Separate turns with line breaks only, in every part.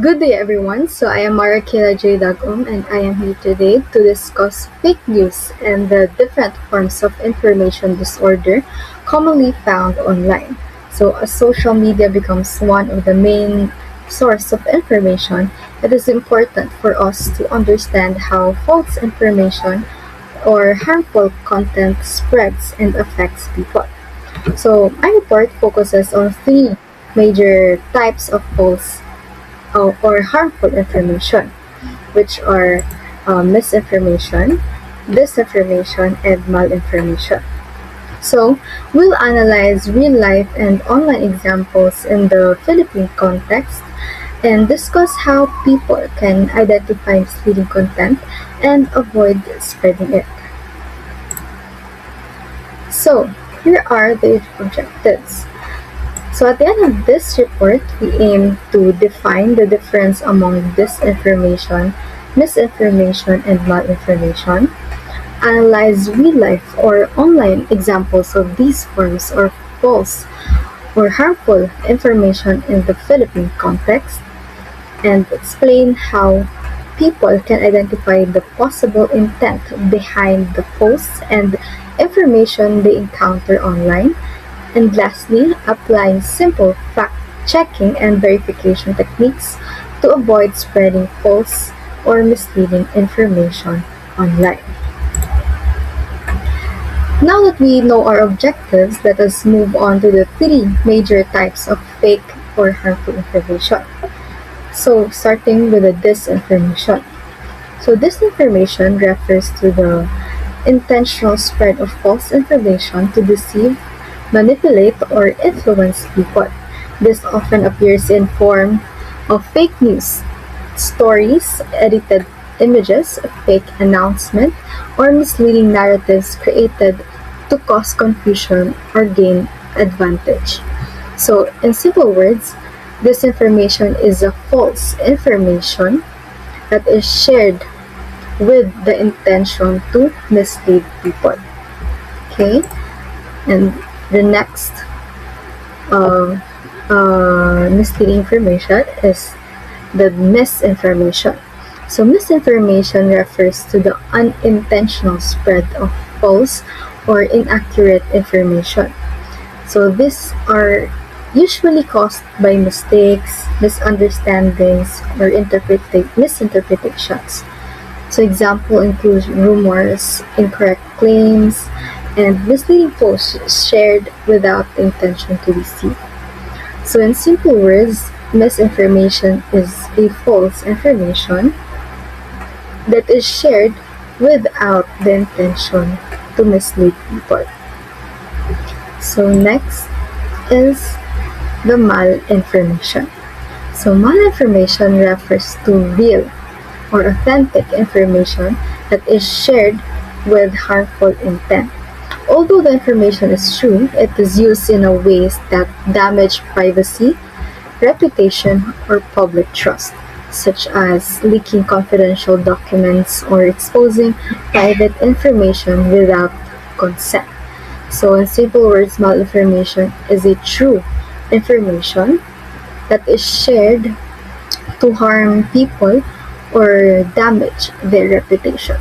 Good day, everyone. So I am Marakela J. Dagum, and I am here today to discuss fake news and the different forms of information disorder commonly found online. So, as social media becomes one of the main source of information, it is important for us to understand how false information or harmful content spreads and affects people. So, my report focuses on three major types of false or harmful information, which are misinformation, disinformation, and malinformation. So, we'll analyze real life and online examples in the Philippine context and discuss how people can identify misleading content and avoid spreading it. So, here are the objectives. So at the end of this report, we aim to define the difference among disinformation, misinformation, and malinformation, analyze real-life or online examples of these forms of false or harmful information in the Philippine context, and explain how people can identify the possible intent behind the posts and information they encounter online, and lastly, applying simple fact-checking and verification techniques to avoid spreading false or misleading information online. Now that we know our objectives, let us move on to the three major types of fake or harmful information. So, starting with the disinformation. So, disinformation refers to the intentional spread of false information to deceive, manipulate, or influence people. This often appears in form of fake news, stories, edited images, fake announcement, or misleading narratives created to cause confusion or gain advantage. So, in simple words, disinformation is a false information that is shared with the intention to mislead people. Okay, and the next misleading information is the misinformation. So, misinformation refers to the unintentional spread of false or inaccurate information. So, these are usually caused by mistakes, misunderstandings, or misinterpretations. So, example includes rumors, incorrect claims, and misleading posts shared without the intention to deceive. So, in simple words, misinformation is a false information that is shared without the intention to mislead people. So, next is the malinformation. So, malinformation refers to real or authentic information that is shared with harmful intent. Although the information is true, it is used in a ways that damage privacy, reputation, or public trust, such as leaking confidential documents or exposing private information without consent. So, in simple words, malinformation is a true information that is shared to harm people or damage their reputation.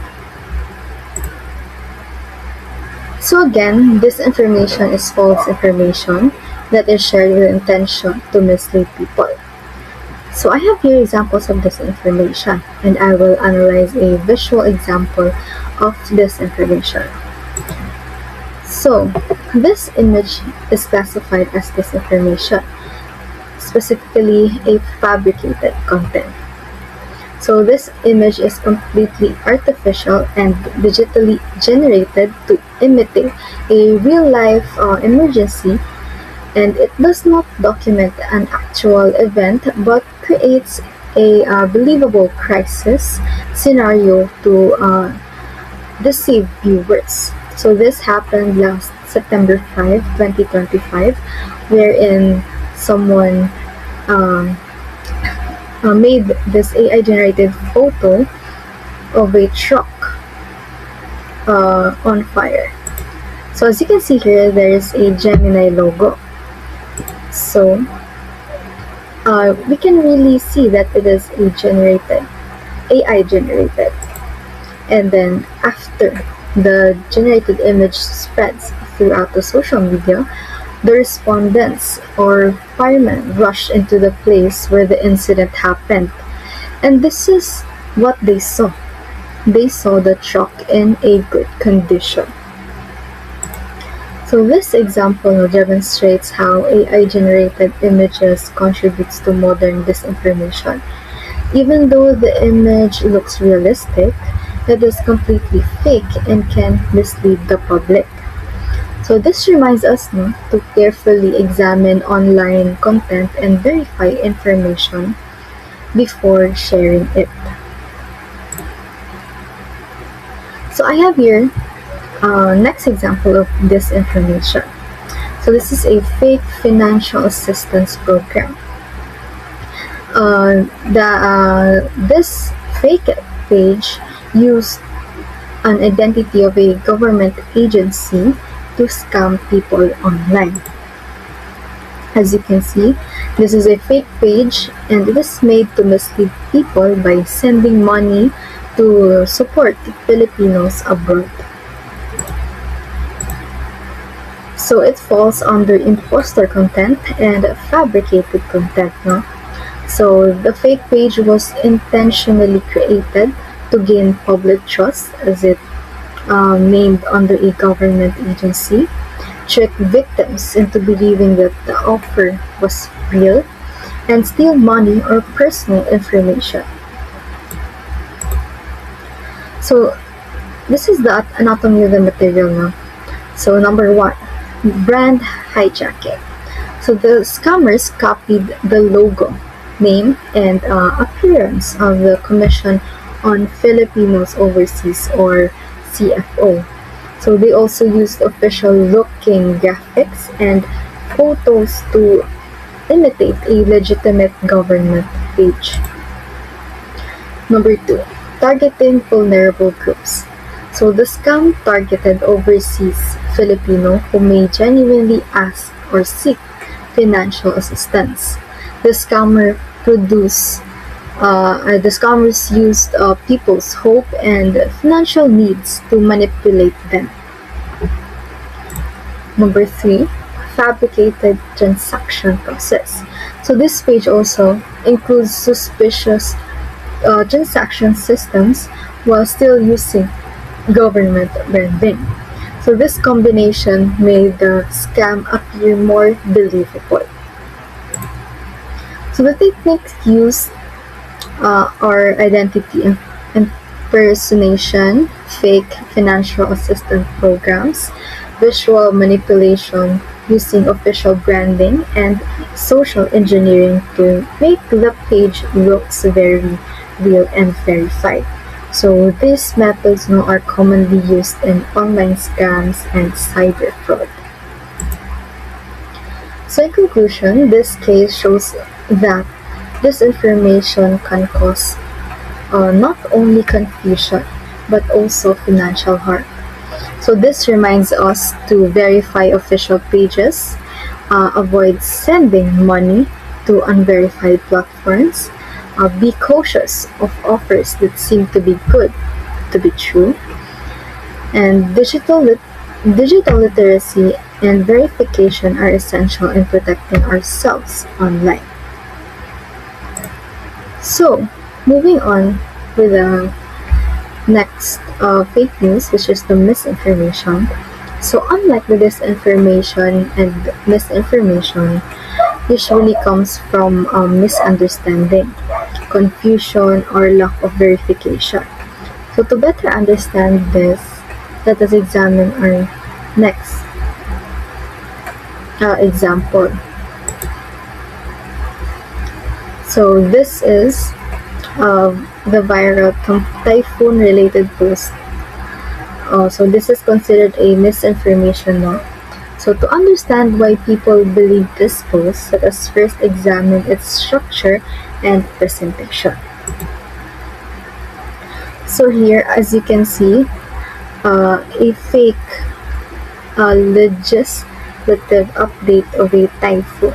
So again, disinformation is false information that is shared with intention to mislead people. So I have here examples of disinformation, and I will analyze a visual example of disinformation. So this image is classified as disinformation, specifically a fabricated content. So this image is completely artificial and digitally generated to imitate a real-life emergency, and it does not document an actual event but creates a believable crisis scenario to deceive viewers. So this happened last September 5, 2025, wherein someone made this AI-generated photo of a truck on fire. So as you can see here, there is a Gemini logo. So we can really see that it is AI generated. And then after the generated image spreads throughout the social media, the respondents or firemen rush into the place where the incident happened. And this is what they saw. They saw the truck in a good condition. So this example demonstrates how AI-generated images contributes to modern disinformation. Even though the image looks realistic, it is completely fake and can mislead the public. So this reminds us to carefully examine online content and verify information before sharing it. So I have here next example of disinformation. So this is a fake financial assistance program. This fake page used an identity of a government agency to scam people online. As you can see, this is a fake page and it is made to mislead people by sending money to support Filipinos abroad. So it falls under imposter content and fabricated content. So the fake page was intentionally created to gain public trust as it named under a government agency, trick victims into believing that the offer was real, and steal money or personal information. So this is the anatomy of the material now. So number one, brand hijacking. So the scammers copied the logo, name, and appearance of the Commission on Filipinos Overseas or CFO. So they also used official-looking graphics and photos to imitate a legitimate government page. Number two, targeting vulnerable groups. So the scam targeted overseas Filipino who may genuinely ask or seek financial assistance. The scammers used people's hope and financial needs to manipulate them. Number three, fabricated transaction process. So this page also includes suspicious transaction systems while still using government branding. So this combination made the scam appear more believable. So the techniques used are identity impersonation, fake financial assistance programs, visual manipulation using official branding, and social engineering to make the page looks very real and verified. So these methods now are commonly used in online scams and cyber fraud. So in conclusion, this case shows that disinformation can cause not only confusion but also financial harm. So this reminds us to verify official pages, avoid sending money to unverified platforms, be cautious of offers that seem to be good to be true, and digital literacy and verification are essential in protecting ourselves online. So, moving on with the next fake news, which is the misinformation. So, unlike the disinformation and misinformation, usually comes from misunderstanding, confusion, or lack of verification. So, to better understand this, let us examine our next example. So, this is the viral typhoon-related post. So this is considered a misinformation now. So to understand why people believe this post, let us first examine its structure and presentation. So here, as you can see, a fake legislative update of a typhoon.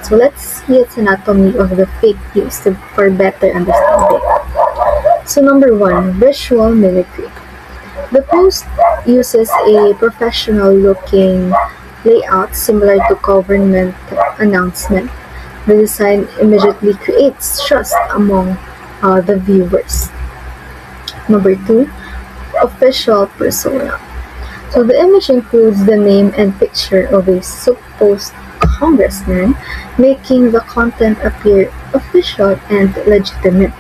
So let's see its anatomy of the fake news for better understanding. So number one, visual mimicry. The post uses a professional looking layout similar to government announcement. The design immediately creates trust among the viewers. Number two, official persona. So the image includes the name and picture of a supposed congressman, making the content appear official and legitimate.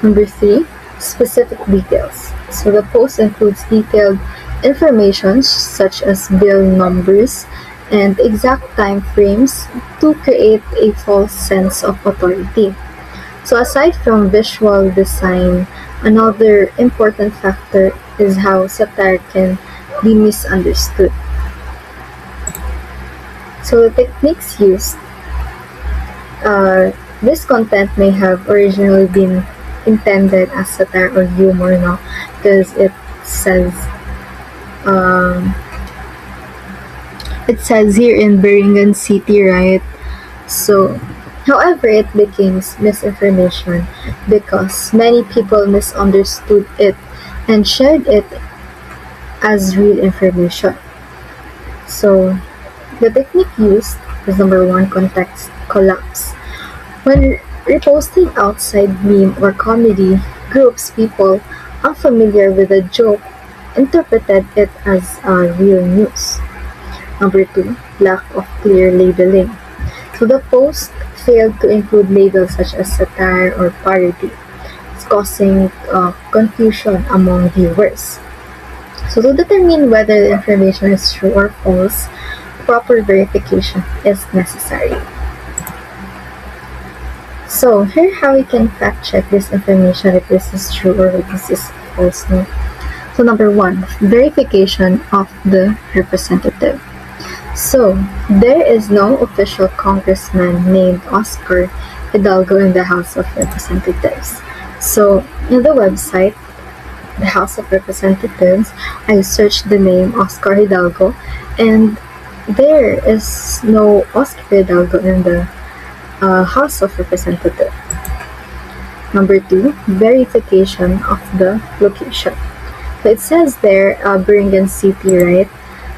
Number three, specific details. So the post includes detailed information such as bill numbers and exact time frames to create a false sense of authority. So aside from visual design, another important factor is how satire can be misunderstood. So the techniques used, this content may have originally been intended as satire or humor, no? Because says um, it says here in Beringen City, right? So, however, it became misinformation because many people misunderstood it and shared it as real information. So, the technique used is number one, context collapse. When reposting outside meme or comedy groups, people unfamiliar with the joke interpreted it as real news. Number two, lack of clear labeling. So the post failed to include labels such as satire or parody, causing confusion among viewers. So to determine whether the information is true or false, proper verification is necessary. So here how we can fact check this information if this is true or if this is false. No? So number one, verification of the representative. So there is no official congressman named Oscar Hidalgo in the House of Representatives. So in the website, the House of Representatives, I searched the name Oscar Hidalgo and there is no Oscar Hidalgo in the House of Representatives. Number two, verification of the location. So it says there, Beringen City, right?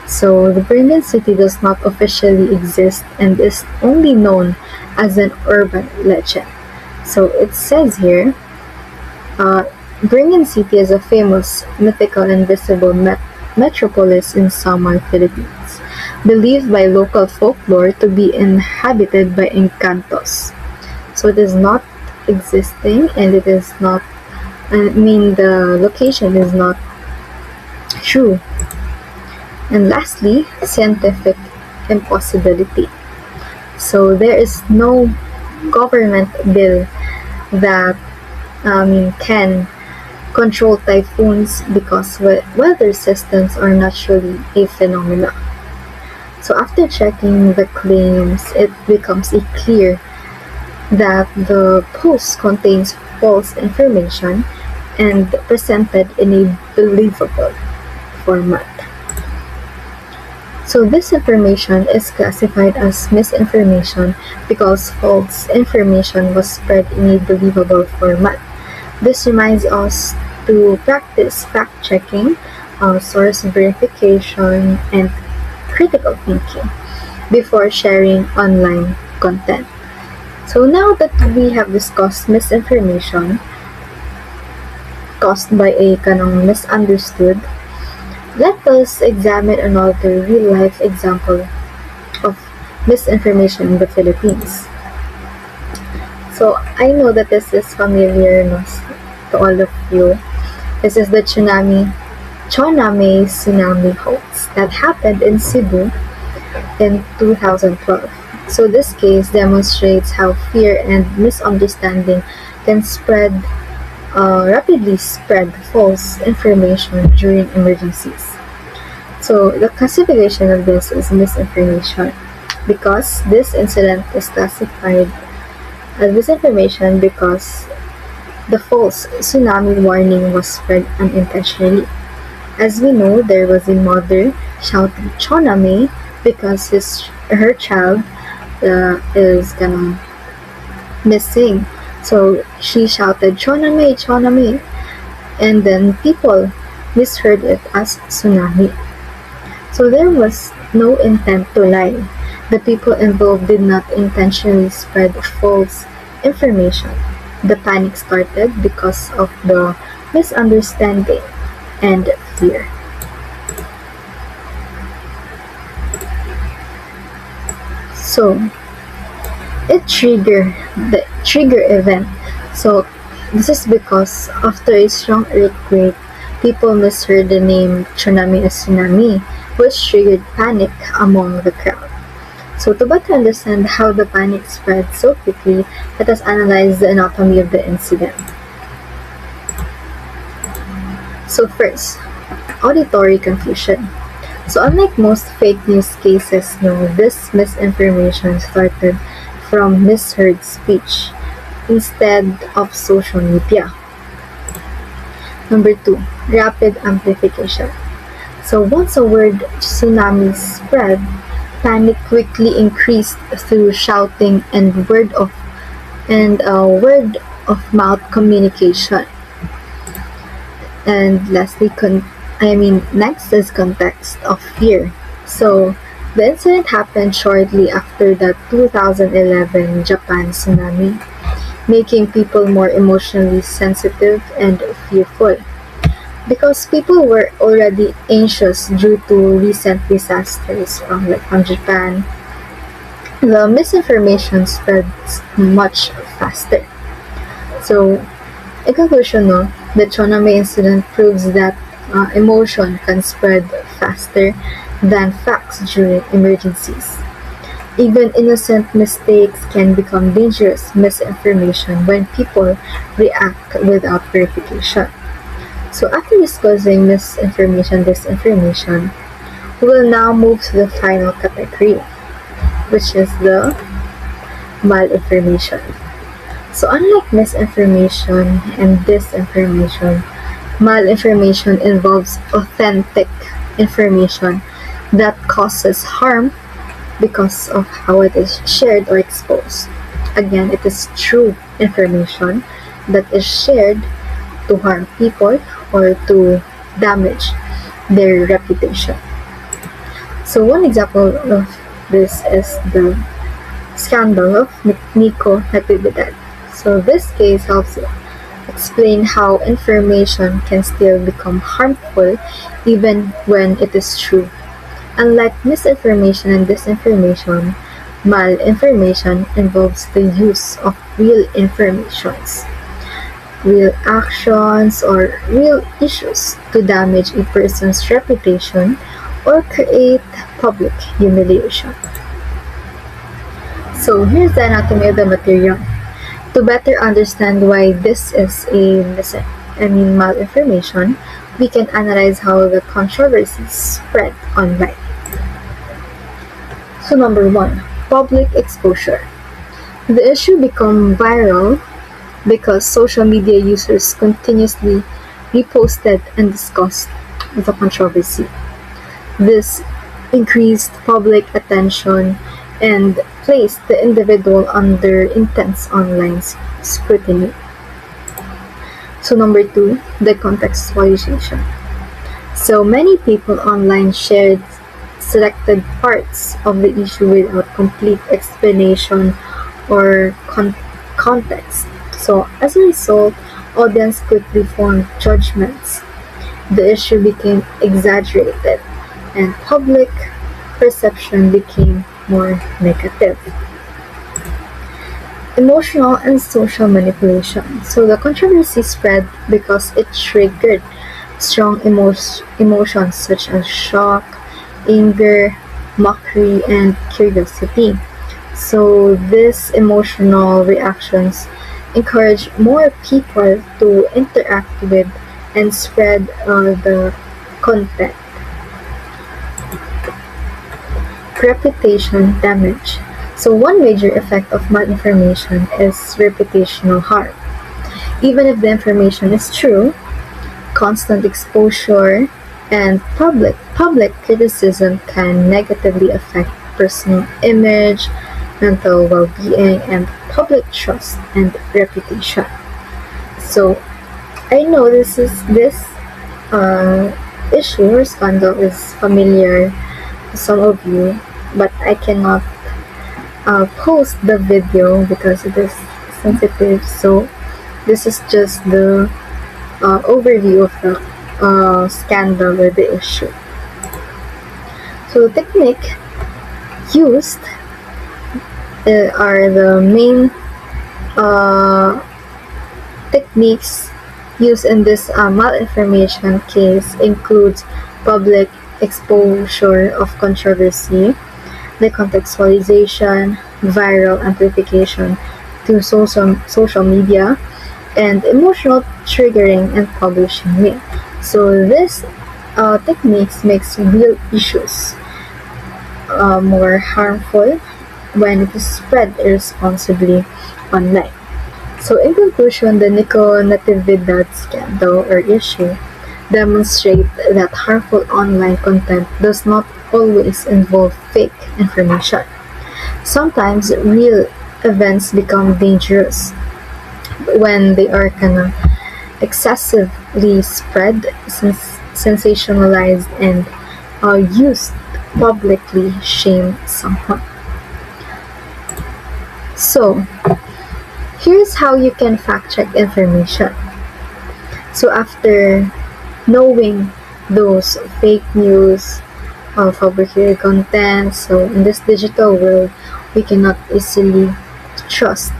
So the Beringen City does not officially exist and is only known as an urban legend. So it says here, Beringen City is a famous, mythical, and visible metropolis in Samar, Philippines, believed by local folklore to be inhabited by encantos. So it is not existing and it is not, the location is not true. And lastly, scientific impossibility. So there is no government bill that can control typhoons because weather systems are naturally a phenomena. So after checking the claims, it becomes clear that the post contains false information and presented in a believable format. So this information is classified as misinformation because false information was spread in a believable format. This reminds us to practice fact-checking, source verification, and critical thinking before sharing online content. So now that we have discussed misinformation caused by a kanang misunderstood, let us examine another real-life example of misinformation in the Philippines. So I know that this is familiar to all of you. This is the Choname tsunami hoax that happened in Cebu in 2012. So this case demonstrates how fear and misunderstanding can rapidly spread false information during emergencies. So the classification of this is misinformation because this incident is classified as misinformation because the false tsunami warning was spread unintentionally. As we know, there was a mother shouting "Choname" because her child is gonna missing. So she shouted, "Choname, Choname," and then people misheard it as tsunami. So there was no intent to lie. The people involved did not intentionally spread false information. The panic started because of the misunderstanding and fear. So it triggered the trigger event. So this is because after a strong earthquake, people misheard the name tsunami as tsunami, which triggered panic among the crowd. So to better understand how the panic spread so quickly, let us analyze the anatomy of the incident. So first, auditory confusion. So unlike most fake news cases, this misinformation started from misheard speech instead of social media. Number 2, rapid amplification. So once a word tsunami spread, panic quickly increased through shouting and word of mouth communication. And lastly, next is context of fear. So the incident happened shortly after the 2011 Japan tsunami, making people more emotionally sensitive and fearful. Because people were already anxious due to recent disasters from Japan, the misinformation spreads much faster. So, in conclusion, the tsunami incident proves that emotion can spread faster than facts during emergencies. Even innocent mistakes can become dangerous misinformation when people react without verification. So after discussing misinformation, disinformation, we will now move to the final category, which is the malinformation. So unlike misinformation and disinformation, malinformation involves authentic information that causes harm because of how it is shared or exposed. Again, it is true information that is shared to harm people or to damage their reputation. So one example of this is the scandal of Nico Natividad. So this case helps explain how information can still become harmful even when it is true. Unlike misinformation and disinformation, malinformation involves the use of real informations, real actions, or real issues to damage a person's reputation or create public humiliation. So here's the anatomy of the material. To better understand why this is malinformation, we can analyze how the controversy spread online. So number 1, public exposure. The issue became viral because social media users continuously reposted and discussed the controversy. This increased public attention and placed the individual under intense online scrutiny. So number 2, the contextualization. So many people online shared selected parts of the issue without complete explanation or context. So as a result, audience quickly formed judgments. The issue became exaggerated and public perception became more negative. Emotional and social manipulation. So the controversy spread because it triggered strong emotions such as shock, anger, mockery, and curiosity. So these emotional reactions encourage more people to interact with and spread the content. Reputation damage. So one major effect of malinformation is reputational harm. Even if the information is true, constant exposure And public criticism can negatively affect personal image, mental well-being, and public trust and reputation. So I know this uh, issue or scandal is familiar to some of you, but I cannot post the video because it is sensitive. So this is just the overview of the scandal or the issue. So the technique used are the main uh, techniques used in this malinformation case includes public exposure of controversy, decontextualization, viral amplification to social media, and emotional triggering and publishing me. So this techniques makes real issues more harmful when it is spread irresponsibly online. So in conclusion, the Nico Natividad scandal or issue demonstrate that harmful online content does not always involve fake information. Sometimes real events become dangerous when they are excessively spread, sensationalized, and used to publicly shame someone. So, here's how you can fact check information. So, after knowing those fake news, fabricated content, so in this digital world, we cannot easily trust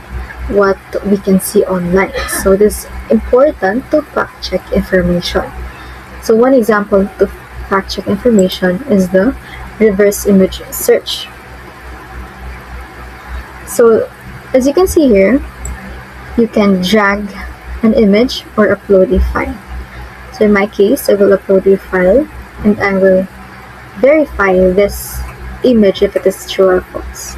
what we can see online. So, it is important to fact check information. So one example to fact check information is the reverse image search. So as you can see here, you can drag an image or upload a file. So in my case, I will upload a file and I will verify this image if it is true or false.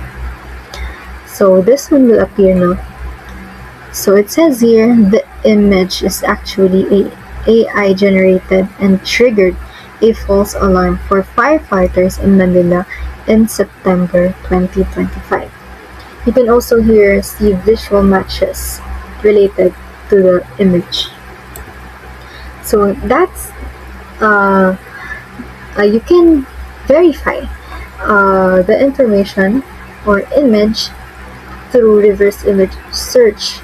So this one will appear now. So it says here the image is actually a AI generated and triggered a false alarm for firefighters in Manila in September 2025. You can also here see visual matches related to the image. So that's you can verify the information or image through reverse image search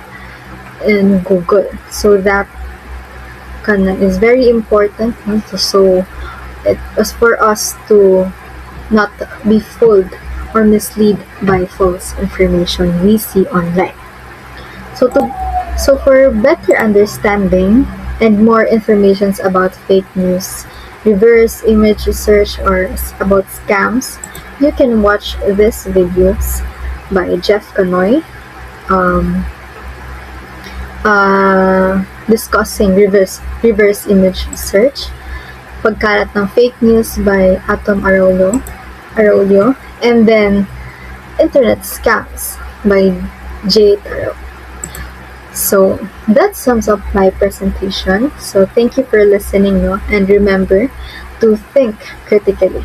in Google. So that is very important. So it was for us to not be fooled or misled by false information we see online. So for better understanding and more information about fake news, reverse image research, or about scams, you can watch these videos by Jeff Canoy discussing reverse image search, Pagkalat ng Fake News by Atom Arroyo, and then Internet Scams by Jay Taro. So that sums up my presentation. So thank you for listening, and remember to think critically.